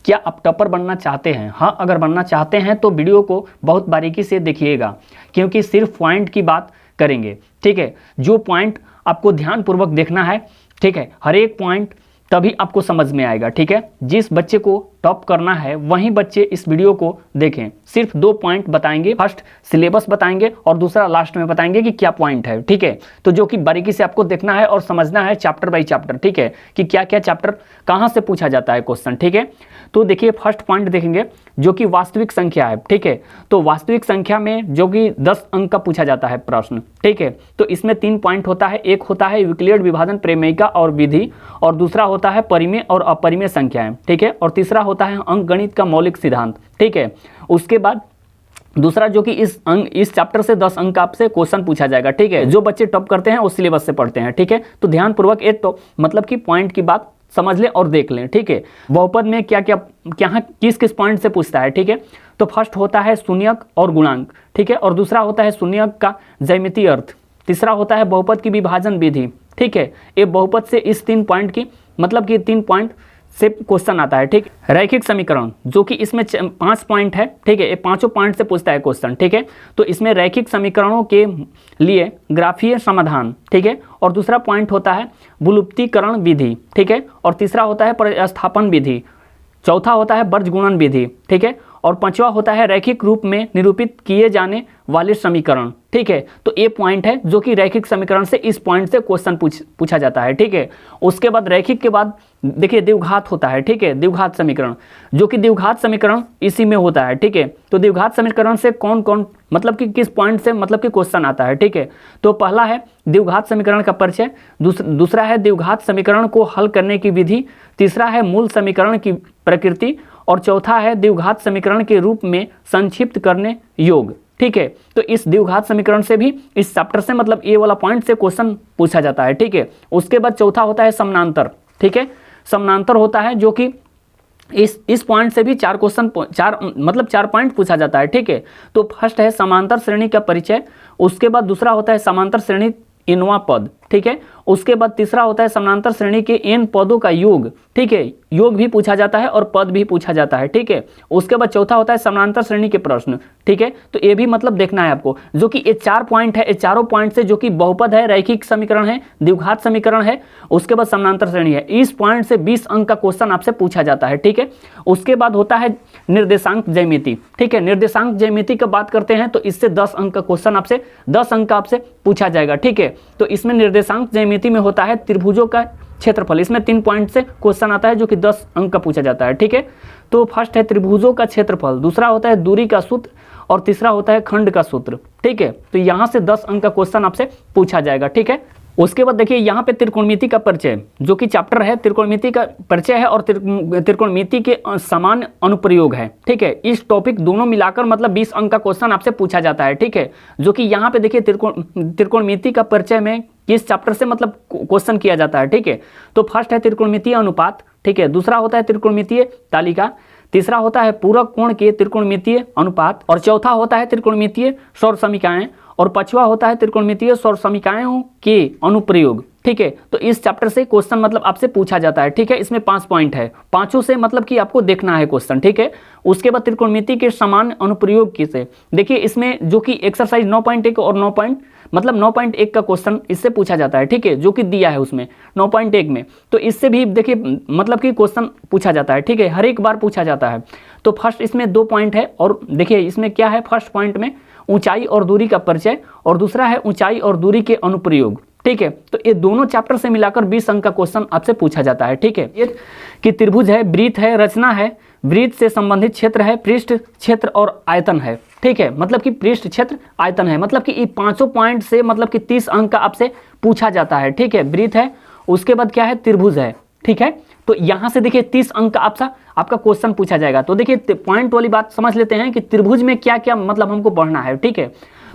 क्या आप टॉपर बनना चाहते हैं? हाँ, अगर बनना चाहते हैं तो वीडियो को बहुत बारीकी से देखिएगा, क्योंकि सिर्फ पॉइंट की बात करेंगे। ठीक है, जो पॉइंट आपको ध्यानपूर्वक देखना है, ठीक है, हर एक पॉइंट तभी आपको समझ में आएगा। ठीक है, जिस बच्चे को टॉप करना है वहीं बच्चे इस वीडियो को देखें। सिर्फ 2 पॉइंट बताएंगे, फर्स्ट सिलेबस बताएंगे और दूसरा लास्ट में बताएंगे कि क्या पॉइंट है। ठीक है, तो जो कि बारीकी से आपको देखना है और समझना है चैप्टर बाय चैप्टर। ठीक है, कि क्या क्या चैप्टर कहाँ से पूछा जाता है क्वेश्चन। ठीक है, तो देखिए फर्स्ट पॉइंट देखेंगे जो कि वास्तविक संख्या है। ठीक है, तो वास्तविक संख्या में जो कि 10 अंक का पूछा जाता है प्रश्न। ठीक है, तो इसमें 3 पॉइंट होता है। एक होता है यूक्लिड विभाजन प्रमेयिका और विधि, और दूसरा होता है परिमेय और अपरिमेय संख्याएं। ठीक है, और तीसरा होता है अंकगणित का मौलिक सिद्धांत। ठीक है, उसके बाद दूसरा जो कि इस चैप्टर से 10 अंक आपसे क्वेश्चन पूछा जाएगा। ठीक है, जो बच्चे टॉप करते हैं उस सिलेबस से पढ़ते हैं। ठीक है, तो ध्यानपूर्वक एक तो मतलब कि पॉइंट की बात समझ लें और देख लें। ठीक है, बहुपद में क्या क्या किस किस पॉइंट से पूछता है। ठीक है, तो फर्स्ट होता है शून्यक और गुणांक। ठीक है, और दूसरा होता है शून्यक का ज्यामितीय अर्थ। तीसरा होता है बहुपद की विभाजन विधि। ठीक है, ये बहुपद से इस 3 पॉइंट की मतलब कि 3 पॉइंट से क्वेश्चन आता है। ठीक, रैखिक समीकरण जो कि इसमें 5 पॉइंट है। ठीक है, ये 5 पॉइंट से पूछता है क्वेश्चन। ठीक है, तो इसमें रैखिक समीकरणों के लिए ग्राफीय समाधान। ठीक है, और दूसरा पॉइंट होता है विलुप्तीकरण विधि। ठीक है, और तीसरा होता है प्रतिस्थापन विधि। चौथा होता है वर्गगुणन विधि। ठीक है, और पांचवा होता है रैखिक रूप में निरूपित किए जाने वाले समीकरण। ठीक है, तो ये पॉइंट है जो कि रैखिक समीकरण से इस पॉइंट से क्वेश्चन पूछा जाता है। ठीक है, उसके बाद रैखिक के बाद देखिए द्विघात होता है। ठीक है, द्विघात समीकरण जो कि द्विघात समीकरण इसी में होता है। ठीक है, तो द्विघात समीकरण से कौन कौन मतलब कि किस पॉइंट से मतलब कि क्वेश्चन आता है। ठीक है, तो पहला है द्विघात समीकरण का परिचय, दूसरा है द्विघात समीकरण को हल करने की विधि, तीसरा है मूल समीकरण की प्रकृति, और चौथा है द्विघात समीकरण के रूप में संक्षिप्त करने योग। ठीक है, तो इस द्विघात समीकरण से भी इस चैप्टर से मतलब ये वाला पॉइंट से क्वेश्चन पूछा जाता है। ठीक है, उसके बाद चौथा होता है समानांतर। ठीक है, समानांतर होता है जो कि इस पॉइंट से भी 4 पॉइंट पूछा जाता है। ठीक है, तो फर्स्ट है समांतर श्रेणी का परिचय, उसके बाद दूसरा होता है समांतर श्रेणी इनवा पद। ठीक है, उसके बाद तीसरा होता है समानांतर श्रेणी के n पदों का योग। ठीक है, योग भी पूछा जाता है और पद भी पूछा जाता है। ठीक है, उसके बाद चौथा होता है समानांतर श्रेणी के प्रश्न। ठीक है, तो ये भी मतलब देखना है आपको, जो कि ये 4 पॉइंट है। ये चारों पॉइंट से जो कि बहुपद है, रैखिक समीकरण है, द्विघात समीकरण है, उसके बाद समानांतर श्रेणी है, इस पॉइंट से 20 अंक का क्वेश्चन आपसे पूछा जाता है। ठीक है, उसके बाद होता है निर्देशांक ज्यामिति। ठीक है, निर्देशांक ज्यामिति की बात करते हैं तो इससे 10 अंक का क्वेश्चन आपसे 10 अंक आपसे पूछा जाएगा। ठीक है, तो इसमें निर्देशांक ज्यामिति में होता है त्रिभुजों का क्षेत्रफल। इसमें 3 पॉइंट से क्वेश्चन आता है जो कि 10 अंक का पूछा जाता है। ठीक है, तो फर्स्ट है त्रिभुजों का क्षेत्रफल, दूसरा होता है दूरी का सूत्र, और तीसरा होता है खंड का सूत्र। ठीक है, तो यहाँ से 10 अंक का क्वेश्चन आपसे पूछा जाएगा। ठीक है, उसके बाद देखिए यहाँ पे त्रिकोणमिति का परिचय जो कि चैप्टर है, त्रिकोणमिति का परिचय है और त्रिकोणमिति के सामान्य अनुप्रयोग है। ठीक है, इस टॉपिक दोनों मिलाकर मतलब 20 अंक का क्वेश्चन आपसे पूछा जाता है। ठीक है, जो कि यहाँ पे देखिए त्रिकोणमिति का परिचय में किस चैप्टर से मतलब क्वेश्चन किया जाता है। ठीक है, तो फर्स्ट है त्रिकोणमितीय अनुपात। ठीक है, दूसरा होता है त्रिकोणमितीय तालिका, तीसरा होता है पूरक कोण के त्रिकोणमितीय अनुपात, और चौथा होता है त्रिकोणमितीय सौर समीकरण, और पांचवा होता है त्रिकोणमितीय सौर समीकरणों के अनुप्रयोग। ठीक है, तो इस चैप्टर से क्वेश्चन मतलब आपसे पूछा जाता है। ठीक है, इसमें 5 पॉइंट है, पांचों से मतलब कि आपको देखना है क्वेश्चन। ठीक है, उसके बाद त्रिकोणमिति के समान अनुप्रयोग किसे देखिए, इसमें जो कि एक्सरसाइज 9.1 और 9.1 का क्वेश्चन इससे पूछा जाता है। ठीक है, जो कि दिया है उसमें 9.1 में, तो इससे भी देखिए मतलब कि क्वेश्चन पूछा जाता है। ठीक है, हर एक बार पूछा जाता है। तो फर्स्ट इसमें 2 पॉइंट है, और देखिए इसमें क्या है, फर्स्ट पॉइंट में ऊंचाई और दूरी का परिचय, और दूसरा है ऊंचाई और दूरी के अनुप्रयोग। ठीक है, तो ये दोनों चैप्टर से मिलाकर 20 अंक का क्वेश्चन आपसे पूछा जाता है। ठीक है, ये कि त्रिभुज है, वृत्त है, रचना है, वृत्त से संबंधित क्षेत्र है, पृष्ठ क्षेत्र और आयतन है। ठीक है, मतलब कि पृष्ठ क्षेत्र आयतन है, मतलब कि ये 5 पॉइंट से मतलब कि 30 अंक का आपसे पूछा जाता है। ठीक है, वृत्त है, उसके बाद क्या है, त्रिभुज है। ठीक है, तो यहाँ से देखिए 30 अंक का आपका क्वेश्चन पूछा जाएगा। तो देखिए पॉइंट वाली बात समझ लेते हैं कि त्रिभुज में क्या क्या मतलब हमको पढ़ना है। ठीक है,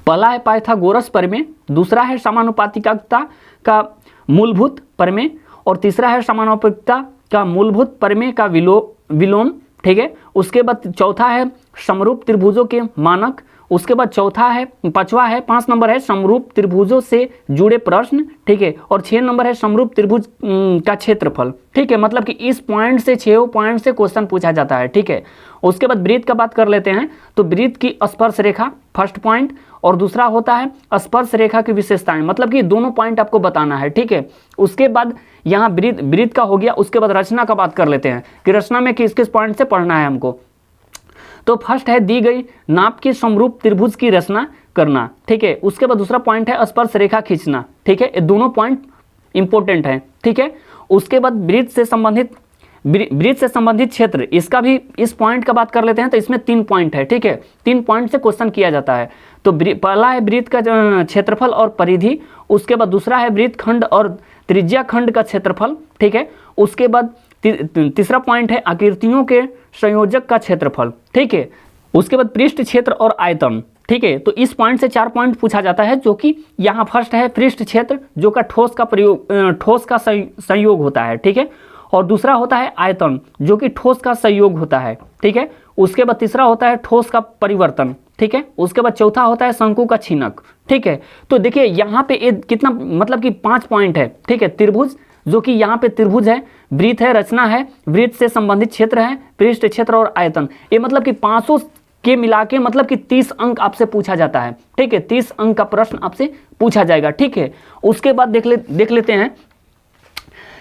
पहला है पाइथागोरस प्रमेय, दूसरा है समानुपातिकता का मूलभूत प्रमेय, और तीसरा है समानुपातिकता का मूलभूत प्रमेय का विलोम। ठीक है, उसके बाद चौथा है समरूप त्रिभुजों के मानक, उसके बाद चौथा है, पांचवा है, 5 नंबर है समरूप त्रिभुजों से जुड़े प्रश्न, ठीक है, और 6 नंबर है समरूप त्रिभुज का क्षेत्रफल, ठीक है, मतलब कि इस पॉइंट से 6 पॉइंट से क्वेश्चन पूछा जाता है, ठीक है। उसके बाद वृत्त का बात कर लेते हैं, तो वृत्त की स्पर्श रेखा फर्स्ट पॉइंट, और दूसरा होता है स्पर्श रेखा की विशेषताएं, मतलब कि दोनों पॉइंट आपको बताना है, ठीक है। उसके बाद यहाँ वृत्त का हो गया। उसके बाद रचना का बात कर लेते हैं कि रचना में किस किस पॉइंट से पढ़ना है हमको। तो फर्स्ट है दी गई नाप के समरूप त्रिभुज की रचना करना, ठीक है। उसके बाद दूसरा पॉइंट है स्पर्श रेखा खींचना, ठीक है। ये दोनों पॉइंट इंपॉर्टेंट है, ठीक है। उसके बाद वृत्त से संबंधित क्षेत्र, इसका भी इस पॉइंट का बात कर लेते हैं। तो इसमें 3 पॉइंट है, ठीक है, 3 पॉइंट से क्वेश्चन किया जाता है। तो पहला है वृत्त का क्षेत्रफल और परिधि, उसके बाद दूसरा है वृत्त खंड और त्रिज्या खंड का क्षेत्रफल, ठीक है। उसके बाद तीसरा पॉइंट है आकृतियों के संयोजक का क्षेत्रफल, ठीक है। उसके बाद पृष्ठ क्षेत्र और आयतन, ठीक है। तो इस पॉइंट से 4 पॉइंट पूछा जाता है, जो कि यहाँ फर्स्ट है पृष्ठ क्षेत्र, जो का ठोस का संयोग होता है, ठीक है। और दूसरा होता है आयतन, जो कि ठोस का संयोग होता है, ठीक है। उसके बाद तीसरा होता है ठोस का परिवर्तन, ठीक है। उसके बाद चौथा होता है शंकु का छीनक, ठीक है। तो देखिए यहाँ पे कितना, मतलब कि 5 पॉइंट है, ठीक है। त्रिभुज, जो कि यहाँ पे त्रिभुज है, वृत्त है, रचना है, वृत्त से संबंधित क्षेत्र है, पृष्ठ क्षेत्र और आयतन। ये मतलब कि 500 के मिला के मतलब कि 30 अंक आपसे पूछा जाता है, ठीक है। 30 अंक का प्रश्न आपसे पूछा जाएगा, ठीक है। उसके बाद देख लेते हैं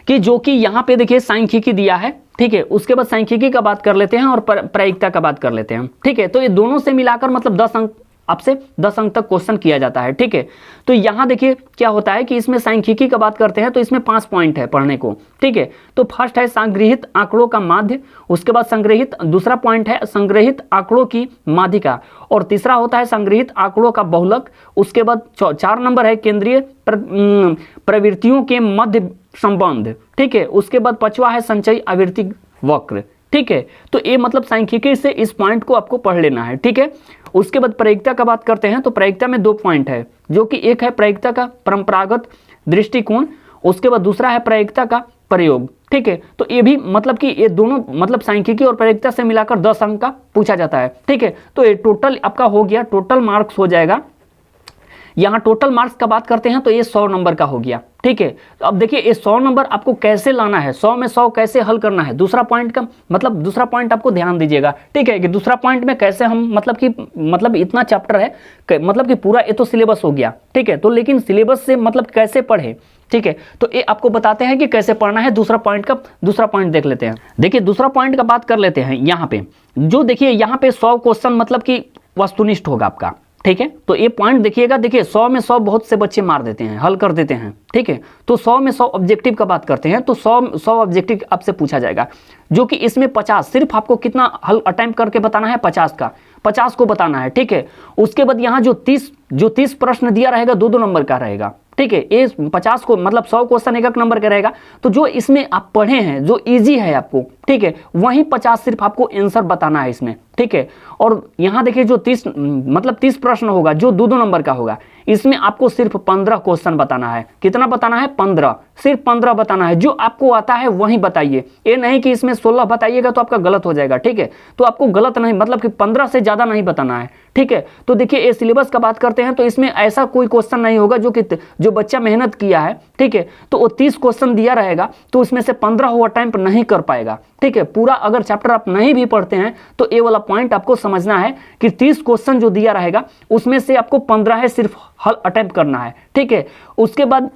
कि जो कि यहाँ पे देखिए सांख्यिकी दिया है, ठीक है। उसके बाद सांख्यिकी का बात कर लेते हैं और प्रायिकता का बात कर लेते हैं, ठीक है। तो ये दोनों से मिलाकर मतलब 10 अंक आपसे 10 अंक तक क्वेश्चन किया जाता है, ठीक है। तो यहाँ देखिए क्या होता है कि इसमें सांख्यिकी का बात करते हैं तो इसमें 5 पॉइंट है पढ़ने को, ठीक है। तो फर्स्ट है संग्रहित आंकड़ों का माध्य, उसके बाद दूसरा पॉइंट है संग्रहित आंकड़ों की माध्यिका, और तीसरा होता है संग्रहित आंकड़ों का बहुलक। उसके बाद 4 नंबर है केंद्रीय प्रवृत्तियों के मध्य संबंध, ठीक है। उसके बाद 5वां है संचयी आवृत्ति वक्र, ठीक है। तो ये मतलब सांख्यिकी से इस पॉइंट को आपको पढ़ लेना है, ठीक है। उसके बाद प्रायिकता का बात करते हैं, तो प्रायिकता में 2 पॉइंट है, जो कि एक है प्रायिकता का परंपरागत दृष्टिकोण, उसके बाद दूसरा है प्रायिकता का प्रयोग, ठीक है। तो ये भी मतलब कि ये दोनों मतलब सांख्यिकी और प्रायिकता से मिलाकर 10 अंक का पूछा जाता है, ठीक है। तो ये टोटल आपका हो गया, टोटल मार्क्स हो जाएगा। यहाँ टोटल मार्क्स का बात करते हैं तो ये 100 नंबर का हो गया, ठीक है। तो अब देखिए ये 100 नंबर आपको कैसे लाना है, 100 में 100 कैसे हल करना है। दूसरा पॉइंट का मतलब दूसरा पॉइंट आपको ध्यान दीजिएगा, ठीक है, कि दूसरा पॉइंट में कैसे हम मतलब इतना चैप्टर है, मतलब कि पूरा ये तो सिलेबस हो गया, ठीक है। तो लेकिन सिलेबस से मतलब कैसे पढ़े, ठीक है। तो ये आपको बताते हैं कि कैसे पढ़ना है। दूसरा पॉइंट देख लेते हैं। देखिए दूसरा पॉइंट का बात कर लेते हैं। यहाँ पे जो देखिए यहाँ पे 100 क्वेश्चन मतलब कि वस्तुनिष्ठ होगा आपका, ठीक है। तो ये पॉइंट देखिएगा, देखिए 100 में 100 बहुत से बच्चे मार देते हैं, हल कर देते हैं, ठीक है। तो 100 में 100 ऑब्जेक्टिव का बात करते हैं तो 100 ऑब्जेक्टिव आपसे पूछा जाएगा, जो कि इसमें 50 सिर्फ आपको कितना हल अटेम्प्ट करके बताना है, 50 को बताना है, ठीक है। उसके बाद यहाँ जो 30 प्रश्न दिया रहेगा 2-2 नंबर का रहेगा, ठीक है। ये 50 को मतलब 100 क्वेश्चन 1 नंबर का रहेगा। तो जो इसमें आप पढ़े हैं, जो इजी है आपको, ठीक है, वहीं 50 सिर्फ आपको आंसर बताना है इसमें, ठीक है। और यहाँ देखिए जो 30 प्रश्न होगा जो 2-2 नंबर का होगा, इसमें आपको सिर्फ 15 क्वेश्चन बताना है। कितना बताना है? 15, सिर्फ 15 बताना है। जो आपको आता है वही बताइए, ये नहीं कि इसमें 16 बताइएगा तो आपका गलत हो जाएगा, ठीक है। तो आपको गलत नहीं, मतलब कि 15 से ज़्यादा नहीं बताना है, ठीक है। तो देखिए ये सिलेबस का बात करते हैं तो इसमें ऐसा कोई क्वेश्चन नहीं होगा जो बच्चा मेहनत किया है, ठीक है, तो वो 30 क्वेश्चन दिया रहेगा तो उसमें से 15 वो अटेम्प्ट नहीं कर पाएगा, ठीक है। पूरा अगर चैप्टर आप नहीं भी पढ़ते हैं तो ये वाला पॉइंट आपको समझना है कि 30 क्वेश्चन जो दिया रहेगा उसमें से आपको 15 है सिर्फ हल अटेम्प्ट करना है, ठीक है। उसके बाद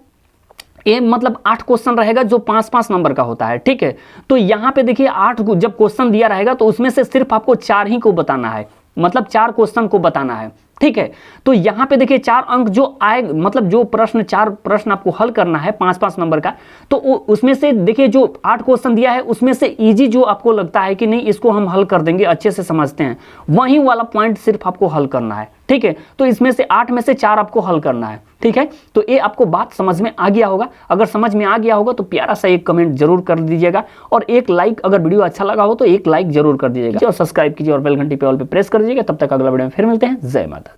ये मतलब 8 क्वेश्चन रहेगा जो 5-5 नंबर का होता है, ठीक है। तो यहाँ पे देखिए 8 जब क्वेश्चन दिया रहेगा तो उसमें से सिर्फ आपको 4 ही को बताना है, मतलब 4 क्वेश्चन को बताना है, ठीक है। तो यहाँ पे देखिए 4 अंक जो आए, मतलब जो 4 प्रश्न आपको हल करना है 5-5 नंबर का, तो उसमें से देखिए जो 8 क्वेश्चन दिया है उसमें से इजी जो आपको लगता है कि नहीं इसको हम हल कर देंगे, अच्छे से समझते हैं, वही वाला पॉइंट सिर्फ आपको हल करना है, ठीक है। तो इसमें से 8 में से 4 आपको हल करना है, ठीक है। तो ये आपको बात समझ में आ गया होगा। अगर समझ में आ गया होगा तो प्यारा सा एक कमेंट जरूर कर दीजिएगा और एक लाइक, अगर वीडियो अच्छा लगा हो तो एक लाइक जरूर कर दीजिएगा और सब्सक्राइब कीजिए और बेल घंटी पे ऑल पे प्रेस कर दीजिएगा। तब तक अगला वीडियो में फिर मिलते हैं। जय माता।